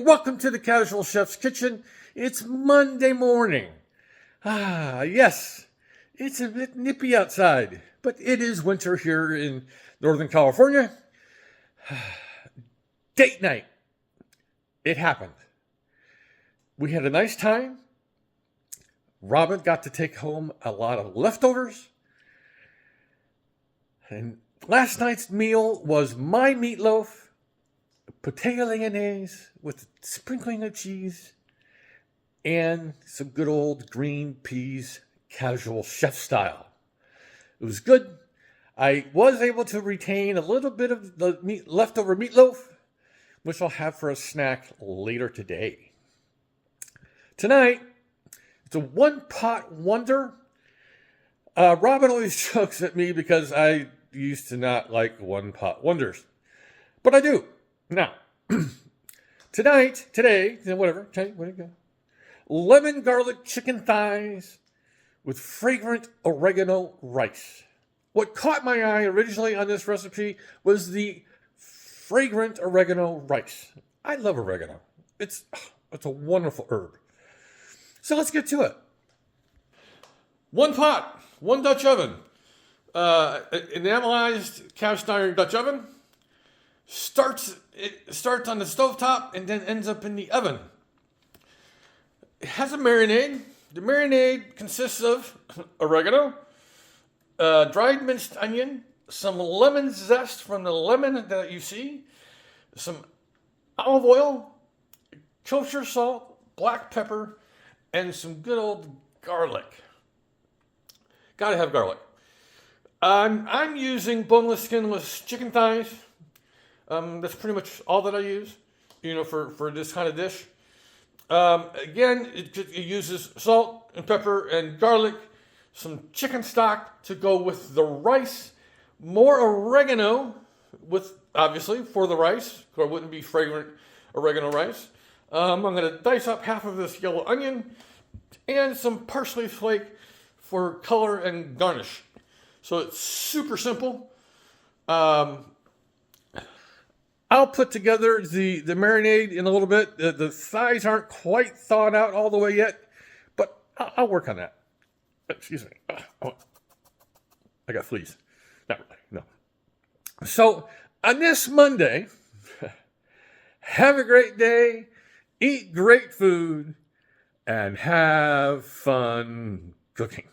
welcome to the Casual Chef's Kitchen. It's Monday morning. Yes, it's a bit nippy outside, but it is winter here in Northern California. Date night. It happened. We had a nice time. Robin got to take home a lot of leftovers. And last night's meal was my meatloaf, potato mayonnaise with a sprinkling of cheese, and some good old green peas, casual chef style. It was good. I was able to retain a little bit of the leftover meatloaf, which I'll have for a snack later today. Tonight, it's a one-pot wonder. Robin always jokes at me because I used to not like one-pot wonders. But I do. Now, today, whatever, where you go? Lemon garlic chicken thighs with fragrant oregano rice. What caught my eye originally on this recipe was the fragrant oregano rice. I love oregano. It's a wonderful herb. So let's get to it. One pot, one Dutch oven, enamelized cast iron Dutch oven. It starts on the stovetop and then ends up in the oven. It has a marinade. The marinade consists of oregano, dried minced onion, some lemon zest from the lemon that you see, some olive oil, kosher salt, black pepper, and some good old garlic. Gotta have garlic. I'm using boneless, skinless chicken thighs. That's pretty much all that I use, for this kind of dish. Again, it uses salt and pepper and garlic, some chicken stock to go with the rice, more oregano obviously for the rice, or it wouldn't be fragrant oregano rice. I'm going to dice up half of this yellow onion and some parsley flake for color and garnish. So it's super simple. I'll put together the marinade in a little bit. The thighs aren't quite thawed out all the way yet, but I'll work on that. Excuse me. I got fleas. Not really, no. So on this Monday, have a great day, eat great food, and have fun cooking.